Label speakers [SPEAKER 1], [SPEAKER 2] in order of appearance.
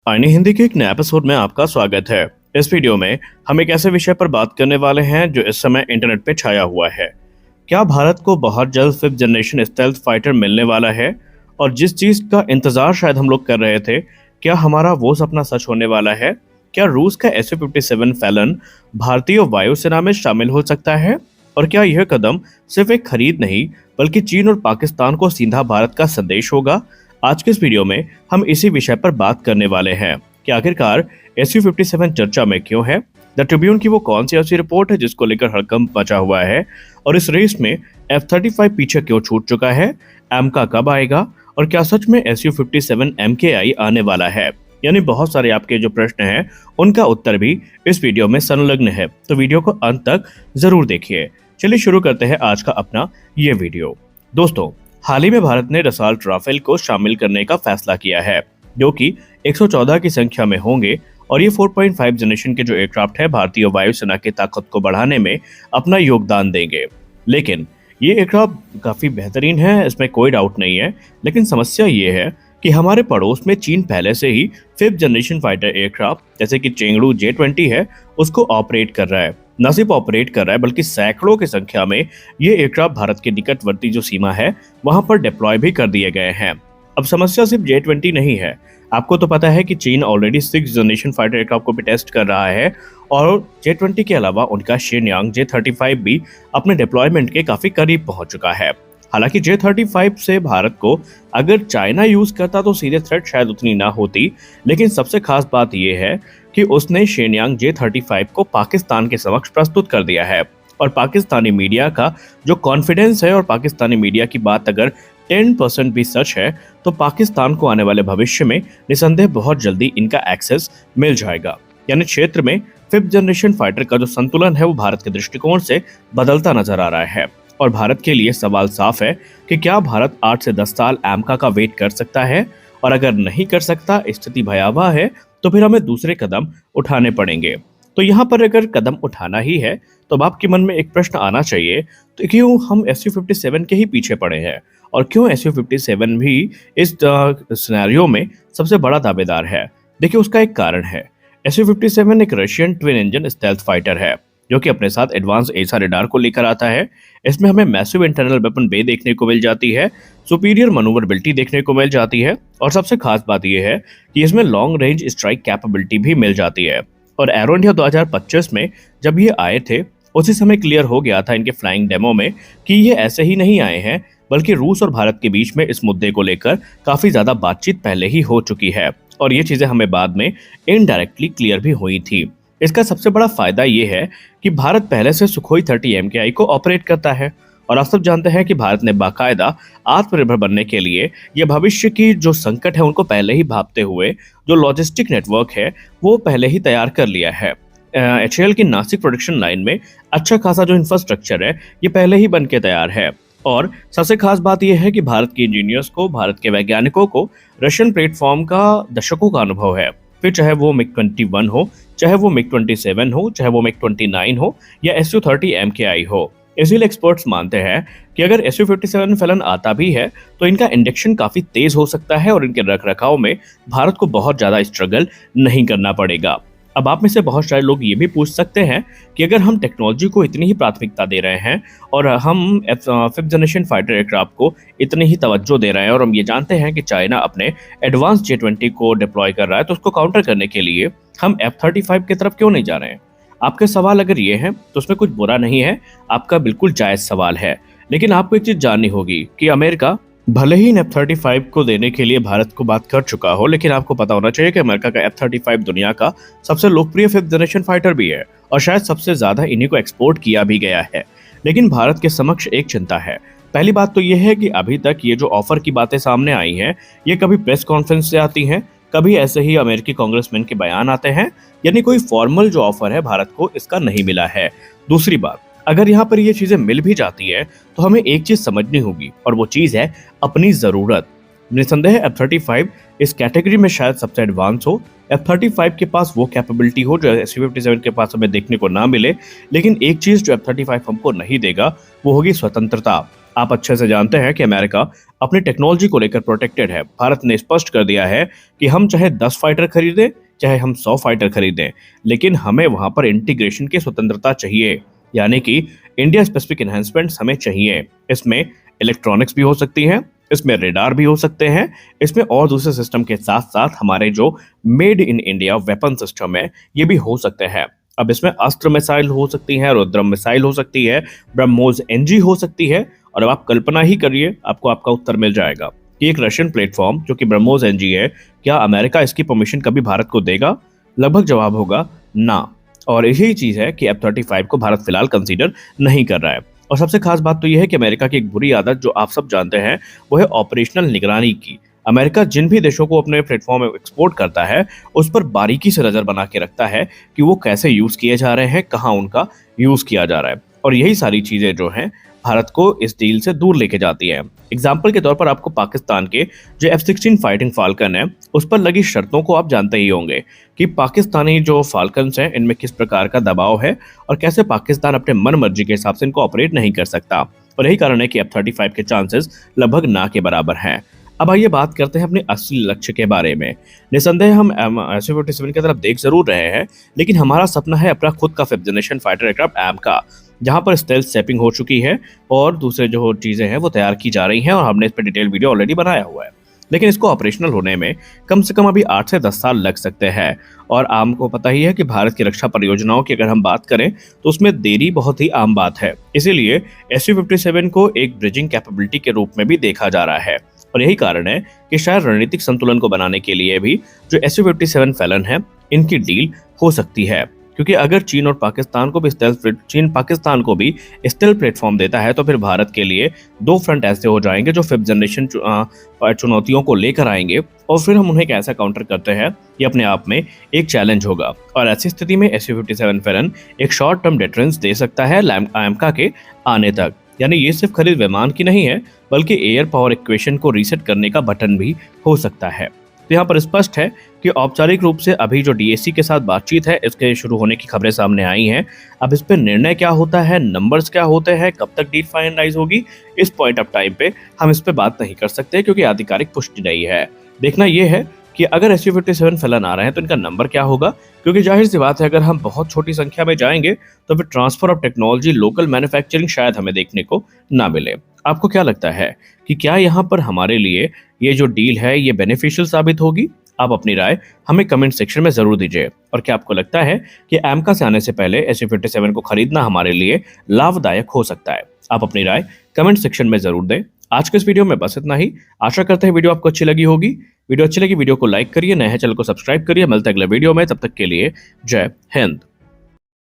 [SPEAKER 1] आईनी हिंदी के एक नए एपिसोड में आपका स्वागत है। इस वीडियो में हम एक ऐसे विषय पर बात करने वाले हैं जो इस समय इंटरनेट पे छाया हुआ है। क्या भारत को बहुत जल्द फिफ्थ जनरेशन स्टेल्थ फाइटर मिलने वाला है? और जिस चीज का इंतजार शायद हम लोग कर रहे थे, क्या हमारा वो सपना सच होने वाला है? क्या रूस का SU-57 फैलन भारतीय वायुसेना में शामिल हो सकता है? और क्या यह कदम सिर्फ एक खरीद नहीं बल्कि चीन और पाकिस्तान को सीधा भारत का संदेश होगा? आज के इस वीडियो में हम इसी विषय पर बात करने वाले हैं कि आखिरकार SU-57 चर्चा में क्यों है, द ट्रिब्यून की वो कौन सी ऐसी रिपोर्ट है जिसको लेकर हड़कंप मचा हुआ है, और इस रेस में F-35 पीछे क्यों छूट चुका है, एमका कब आएगा, और क्या सच में SU-57 MKI आने वाला है। यानी बहुत सारे आपके जो प्रश्न हैं उनका उत्तर भी इस वीडियो में संलग्न है, तो वीडियो को अंत तक जरूर देखिए। चलिए शुरू करते हैं आज का अपना ये वीडियो। दोस्तों, हाल ही में भारत ने रसाल्ट राफेल को शामिल करने का फैसला किया है, जो कि 114 की संख्या में होंगे, और ये 4.5 जनरेशन के जो एयरक्राफ्ट है भारतीय वायुसेना की ताकत को बढ़ाने में अपना योगदान देंगे। लेकिन ये एयरक्राफ्ट काफी बेहतरीन है, इसमें कोई डाउट नहीं है। लेकिन समस्या ये है कि हमारे पड़ोस में चीन पहले से ही फिफ्थ जनरेशन फाइटर एयरक्राफ्ट जैसे कि चेंगडू J-20 है उसको ऑपरेट कर रहा है। न सिर्फ ऑपरेट कर रहा है बल्कि सैकड़ों की संख्या में ये एयरक्राफ्ट भारत के निकटवर्ती जो सीमा है वहां पर डिप्लॉय भी कर दिए गए हैं। अब समस्या सिर्फ J-20 नहीं है। आपको तो पता है कि चीन already 6th generation fighter aircraft को भी टेस्ट कर रहा है, और J-20 के अलावा उनका शेन्यांग J-35 भी अपने डिप्लॉयमेंट के काफी करीब पहुंच चुका है। हालांकि J-35 से भारत को अगर चाइना यूज करता तो सीधे थ्रेट शायद उतनी ना होती, लेकिन सबसे खास बात यह है कि उसने शेन्यांग J-35 को पाकिस्तान के समक्ष प्रस्तुत कर दिया है। और पाकिस्तानी मीडिया का जो कॉन्फिडेंस है, और पाकिस्तानी मीडिया की बात अगर 10% भी सच है, तो पाकिस्तान को आने वाले भविष्य में निसंदेह बहुत जल्दी इनका एक्सेस मिल जाएगा। यानी क्षेत्र में फिफ्थ जनरेशन फाइटर का जो संतुलन है वो भारत के दृष्टिकोण से बदलता नजर आ रहा है। और भारत के लिए सवाल साफ है कि क्या भारत 8 से 10 साल एमका का वेट कर सकता है, और अगर नहीं कर सकता, स्थिति भयावह है, तो फिर हमें दूसरे कदम उठाने पड़ेंगे। तो यहाँ पर अगर कदम उठाना ही है तो अब आपके मन में एक प्रश्न आना चाहिए, तो क्यों हम SU-57 के ही पीछे पड़े हैं, और क्यों SU-57 भी इस सिनेरियो में सबसे बड़ा दावेदार है? देखिए, उसका एक कारण है। SU-57 एक Russian twin engine stealth fighter है जो कि अपने साथ एडवांस एसा रडार को लेकर आता है। इसमें हमें मैसिव इंटरनल वेपन बे देखने को मिल जाती है, सुपीरियर मनूवरबिलिटी देखने को मिल जाती है, और सबसे खास बात यह है कि इसमें लॉन्ग रेंज स्ट्राइक कैपेबिलिटी भी मिल जाती है। और एरो इंडिया 2025 में जब ये आए थे, उसी समय क्लियर हो गया था इनके फ्लाइंग डेमो में कि ये ऐसे ही नहीं आए हैं, बल्कि रूस और भारत के बीच में इस मुद्दे को लेकर काफी ज्यादा बातचीत पहले ही हो चुकी है, और ये चीजें हमें बाद में इनडायरेक्टली क्लियर भी हुई थी। इसका सबसे बड़ा फायदा ये है कि भारत पहले से सुखोई 30 MKI को ऑपरेट करता है, और आप सब जानते हैं कि भारत ने बाकायदा आत्मनिर्भर बनने के लिए ये भविष्य की जो संकट है उनको पहले ही भांपते हुए जो लॉजिस्टिक नेटवर्क है वो पहले ही तैयार कर लिया है। HAL की नासिक प्रोडक्शन लाइन में अच्छा खासा जो इंफ्रास्ट्रक्चर है ये पहले ही बन के तैयार है। और सबसे खास बात यह है कि भारत के इंजीनियर्स को, भारत के वैज्ञानिकों को रशियन प्लेटफॉर्म का दशकों का अनुभव है। फिर चाहे वो MiG-21 हो, चाहे वो MiG-27 हो, चाहे वो MiG-29 हो, या SU-30 MKI हो। इसीलिए एक्सपर्ट्स मानते हैं कि अगर SU-57 फैलन आता भी है तो इनका इंडक्शन काफी तेज हो सकता है, और इनके रखरखाव में भारत को बहुत ज्यादा स्ट्रगल नहीं करना पड़ेगा। अब आप में से बहुत सारे लोग ये भी पूछ सकते हैं कि अगर हम टेक्नोलॉजी को इतनी ही प्राथमिकता दे रहे हैं, और हम फिफ्थ जनरेशन फाइटर एयरक्राफ्ट को इतनी ही तवज्जो दे रहे हैं, और हम ये जानते हैं कि चाइना अपने एडवांस J-20 को डिप्लॉय कर रहा है, तो उसको काउंटर करने के लिए हम F-35 की तरफ क्यों नहीं जा रहे हैं? आपके सवाल अगर ये है तो उसमें कुछ बुरा नहीं है, आपका बिल्कुल जायज सवाल है। लेकिन आपको एक चीज जाननी होगी कि अमेरिका भले ही F-35 को देने के लिए भारत को बात कर चुका हो, लेकिन आपको पता होना चाहिए कि अमेरिका का F-35 दुनिया का सबसे लोकप्रिय फिफ्थ जनरेशन फाइटर भी है, और शायद सबसे ज्यादा इन्हीं को एक्सपोर्ट किया भी गया है। लेकिन भारत के समक्ष एक चिंता है। पहली बात तो यह है कि अभी तक ये जो ऑफर की बातें सामने आई हैं, ये कभी प्रेस कॉन्फ्रेंस से आती हैं, कभी ऐसे ही अमेरिकी कांग्रेसमैन के बयान आते हैं, यानी कोई फॉर्मल जो ऑफर है भारत को इसका नहीं मिला है। दूसरी बात, अगर यहाँ पर ये चीजें मिल भी जाती है तो हमें एक चीज समझनी होगी, और वो चीज है अपनी जरूरत। निसंदेह F-35 इस कैटेगरी में शायद सबसे एडवांस हो। F-35 के पास वो कैपेबिलिटी हो जो SU-57 के पास हमें देखने को ना मिले, लेकिन एक चीज जो F-35 हमको नहीं देगा वो होगी स्वतंत्रता। आप अच्छे से जानते हैं कि अमेरिका अपनी टेक्नोलॉजी को लेकर प्रोटेक्टेड है। भारत ने स्पष्ट कर दिया है कि हम चाहे 10 फाइटर खरीदें, चाहे हम 100 फाइटर खरीदें, लेकिन हमें वहां पर इंटीग्रेशन की स्वतंत्रता चाहिए, यानी कि इंडिया स्पेसिफिक एनहांसमेंट्स हमें चाहिए। इसमें इलेक्ट्रॉनिक्स भी हो सकती हैं, इसमें रेडार भी हो सकते हैं, इसमें और दूसरे सिस्टम के साथ साथ हमारे जो made in India weapon system है ये भी हो सकते हैं। अब इसमें अस्त्र मिसाइल हो सकती है, रुद्रम मिसाइल हो सकती है, ब्रह्मोस एनजी हो सकती है। और अब आप कल्पना ही करिए, आपको आपका उत्तर मिल जाएगा कि एक रशियन प्लेटफॉर्म जो कि ब्रह्मोस एनजी है, क्या अमेरिका इसकी परमिशन कभी भारत को देगा? लगभग जवाब होगा ना। और यही चीज है कि F-35 को भारत फिलहाल कंसीडर नहीं कर रहा है। और सबसे खास बात तो यह है कि अमेरिका की एक बुरी आदत जो आप सब जानते हैं वो है ऑपरेशनल निगरानी की। अमेरिका जिन भी देशों को अपने प्लेटफॉर्म में एक्सपोर्ट करता है उस पर बारीकी से नजर बना के रखता है कि वो कैसे यूज किए जा रहे हैं, कहाँ उनका यूज किया जा रहा है। और यही सारी चीजें जो हैं भारत को इस डील से दूर लेके जाती है। एग्जाम्पल के तौर पर आपको पाकिस्तान के जो F-16 फाइटिंग फाल्कन है उस पर लगी शर्तों को आप जानते ही होंगे कि पाकिस्तानी जो फाल्कन्स हैं इनमें किस प्रकार का दबाव है और कैसे पाकिस्तान अपने मन मर्जी के हिसाब से इनको ऑपरेट नहीं कर सकता। और यही कारण है कि F-35 के चांसेस लगभग ना के बराबर हैं। अब आइए बात करते हैं अपने असली लक्ष्य के बारे में। निसंदेह हम Su-57 की तरफ देख जरूर रहे हैं, लेकिन हमारा सपना है अपना खुद का 5th generation fighter aircraft AMCA, जहां पर स्टेल्थ सेपिंग हो चुकी है और दूसरे जो चीजें हैं वो तैयार की जा रही हैं और हमने इस पर डिटेल वीडियो ऑलरेडी बनाया हुआ है। लेकिन इसको ऑपरेशनल होने में कम से कम अभी 8 से 10 साल लग सकते हैं। और आम को पता ही है कि भारत की रक्षा परियोजनाओं की अगर हम बात करें तो उसमें देरी बहुत ही आम बात है। इसीलिए Su-57 को एक ब्रिजिंग कैपेबिलिटी के रूप में भी देखा जा रहा है। और यही कारण है कि शायद रणनीतिक संतुलन को बनाने के लिए भी जो Su-57 फैलन है इनकी डील हो सकती है। क्योंकि अगर चीन पाकिस्तान को भी स्टेल्थ प्लेटफॉर्म देता है तो फिर भारत के लिए दो फ्रंट ऐसे हो जाएंगे जो 5th जनरेशन चुनौतियों को लेकर आएंगे और फिर हम उन्हें कैसा काउंटर करते हैं ये अपने आप में एक चैलेंज होगा। और ऐसी स्थिति में Su-57 फैलन एक शॉर्ट टर्म डिफरेंस दे सकता है AMCA के आने तक। यानी ये सिर्फ खरीद विमान की नहीं है बल्कि एयर पावर इक्वेशन को रीसेट करने का बटन भी हो सकता है। तो यहाँ पर स्पष्ट है कि औपचारिक रूप से अभी जो DAC के साथ बातचीत है इसके शुरू होने की खबरें सामने आई हैं। अब इस पर निर्णय क्या होता है, नंबर्स क्या होते हैं, कब तक डील फाइनलाइज होगी, इस पॉइंट ऑफ टाइम पे हम इस पे बात नहीं कर सकते क्योंकि आधिकारिक पुष्टि नहीं है। देखना यह है कि अगर Su-57 फैलन आ रहे हैं तो इनका नंबर क्या होगा, क्योंकि जाहिर सी बात है अगर हम बहुत छोटी संख्या में जाएंगे तो फिर transfer of technology, local manufacturing शायद हमें देखने को ना मिले। आपको क्या लगता है कि क्या यहाँ पर हमारे लिए ये जो डील है ये बेनिफिशियल साबित होगी? आप अपनी राय हमें कमेंट सेक्शन में जरूर दीजिए। और क्या आपको लगता है कि AMCA से आने से पहले Su-57 को खरीदना हमारे लिए लाभदायक हो सकता है? आप अपनी राय कमेंट सेक्शन में जरूर दें। आज के इस वीडियो में बस इतना ही। आशा करते हैं वीडियो आपको अच्छी लगी होगी। वीडियो अच्छी लगी वीडियो को लाइक करिए, नए चैनल को सब्सक्राइब करिए। मिलते हैं अगले वीडियो में, तब तक के लिए जय हिंद।